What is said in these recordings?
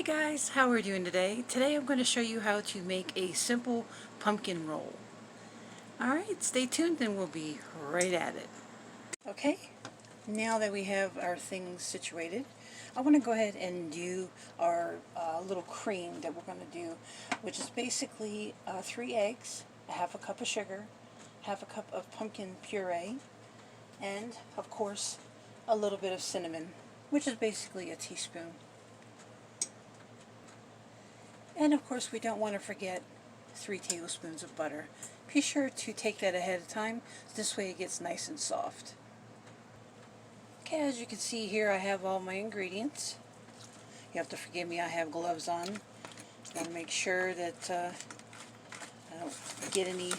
Guys, how are we doing today? Today I'm going to show you how to make a simple pumpkin roll. Alright, stay tuned and we'll be right at it. Okay, now that we have our things situated, I want to go ahead and do our little cream that we're going to do, which is basically 3 eggs, a half a cup of sugar, half a cup of pumpkin puree, and of course a little bit of cinnamon, which is basically a teaspoon. And of course we don't want to forget 3 tablespoons of butter. Be sure to take that ahead of time, this way it gets nice and soft. Okay, as you can see here I have all my ingredients. You have to forgive me, I have gloves on. I want to make sure that I don't get any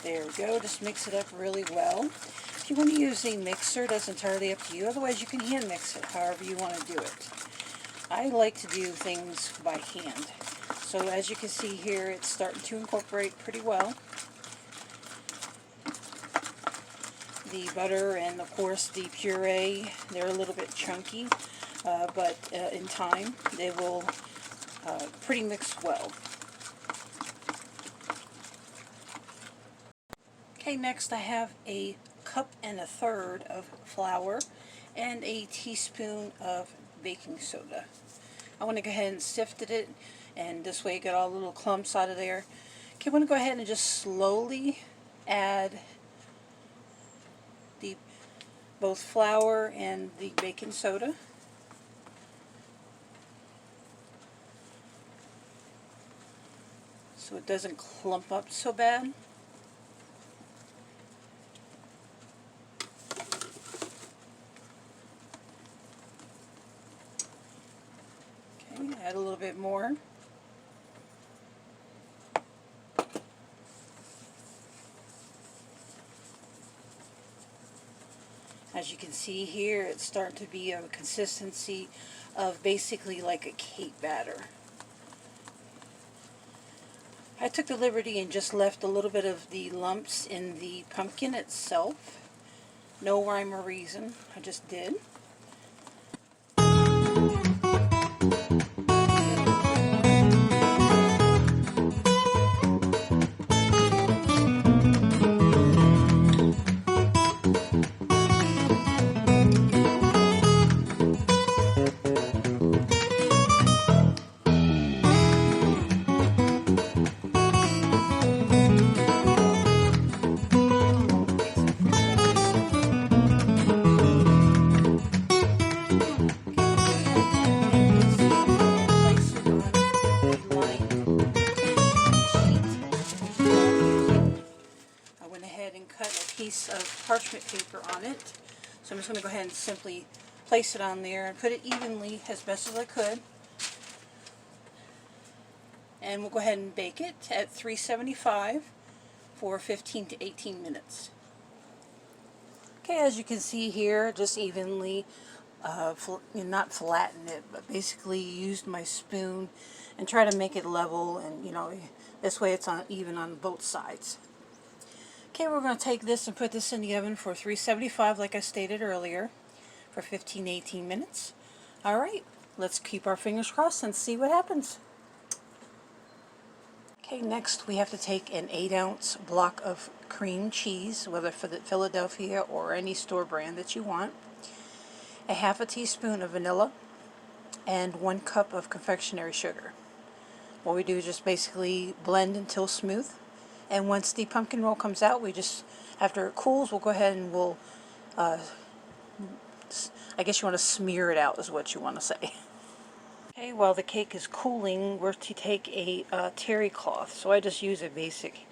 There we go, just mix it up really well. If you want to use a mixer, that's entirely up to you. Otherwise, you can hand mix it however you want to do it. I like to do things by hand. So as you can see here, it's starting to incorporate pretty well. The butter and, of course, the puree, they're a little bit chunky, but in time, they will pretty mix well. Okay, next I have a cup and a third of flour and a teaspoon of baking soda. I want to go ahead and sift it, and this way you get all the little clumps out of there. Okay, I want to go ahead and just slowly add both flour and the baking soda. So it doesn't clump up so bad. Add a little bit more. As you can see here, it's starting to be a consistency of basically like a cake batter. I took the liberty and just left a little bit of the lumps in the pumpkin itself. No rhyme or reason, I just did. Piece of parchment paper on it. So I'm just going to go ahead and simply place it on there and put it evenly as best as I could. And we'll go ahead and bake it at 375 for 15 to 18 minutes. Okay, as you can see here, just evenly, not flatten it, but basically used my spoon and try to make it level, and this way it's even on both sides. Okay, we're going to take this and put this in the oven for 375 like I stated earlier for 15 to 18 minutes. Alright, let's keep our fingers crossed and see what happens. Okay, next we have to take an 8-ounce block of cream cheese, whether for the Philadelphia or any store brand that you want, a half a teaspoon of vanilla, and 1 cup of confectionery sugar. What we do is just basically blend until smooth. And once the pumpkin roll comes out, after it cools, we'll go ahead and we'll, I guess you want to smear it out is what you want to say. Okay, while the cake is cooling, we're to take a terry cloth. So I just use a basic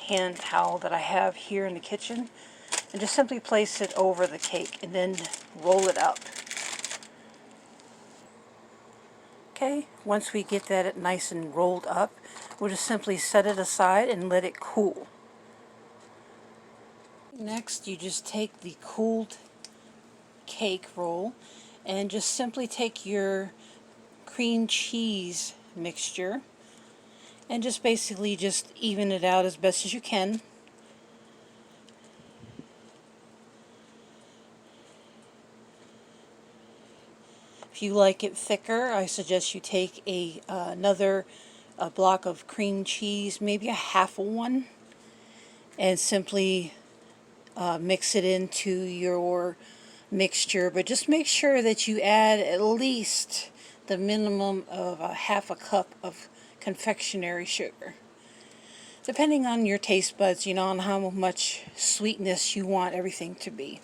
hand towel that I have here in the kitchen, and just simply place it over the cake and then roll it up. Okay, once we get that nice and rolled up, we'll just simply set it aside and let it cool. Next, you just take the cooled cake roll and just simply take your cream cheese mixture and just basically just even it out as best as you can. If you like it thicker, I suggest you take another block of cream cheese, maybe a half of one, and simply mix it into your mixture. But just make sure that you add at least the minimum of a half a cup of confectionery sugar. Depending on your taste buds, you know, on how much sweetness you want everything to be.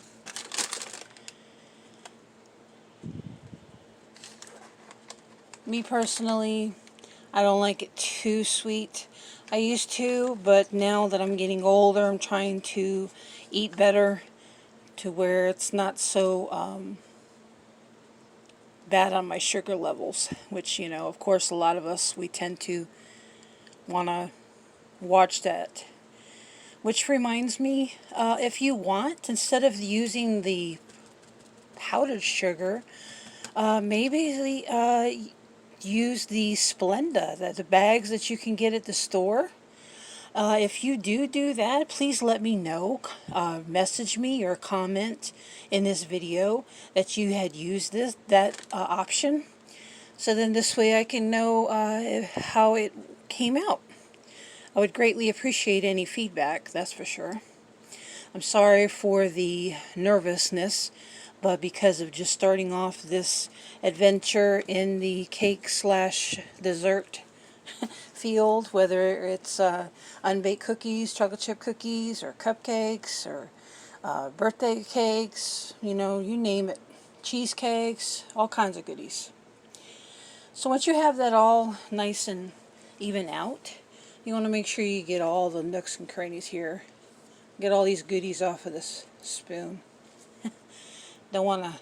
Me personally, I don't like it too sweet. I used to, but now that I'm getting older, I'm trying to eat better to where it's not so bad on my sugar levels, which, you know, of course, a lot of us, we tend to want to watch that. Which reminds me, if you want, instead of using the powdered sugar, maybe use the Splenda, the bags that you can get at the store. If you do that, please let me know. Message me or comment in this video that you had used that option. So then this way I can know how it came out. I would greatly appreciate any feedback, that's for sure. I'm sorry for the nervousness, but because of just starting off this adventure in the cake slash dessert field, whether it's unbaked cookies, chocolate chip cookies, or cupcakes, or birthday cakes, you know, you name it, cheesecakes, all kinds of goodies. So once you have that all nice and even out, you want to make sure you get all the nooks and crannies here. Get all these goodies off of this spoon. Don't want to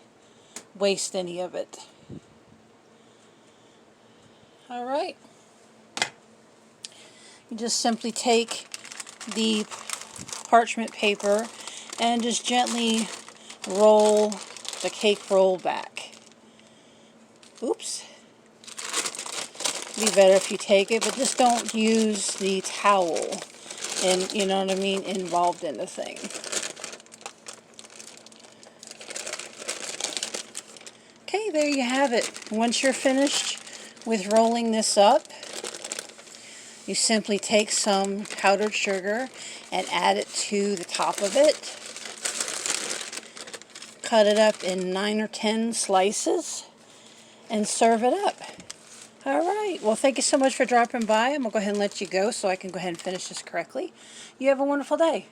waste any of it. Alright. You just simply take the parchment paper and just gently roll the cake roll back. Oops. It'd be better if you take it, but just don't use the towel and, you know what I mean, involved in the thing. Okay, there you have it. Once you're finished with rolling this up, you simply take some powdered sugar and add it to the top of it. Cut it up in 9 or 10 slices and serve it up. Alright, well, thank you so much for dropping by. I'm going to go ahead and let you go so I can go ahead and finish this correctly. You have a wonderful day.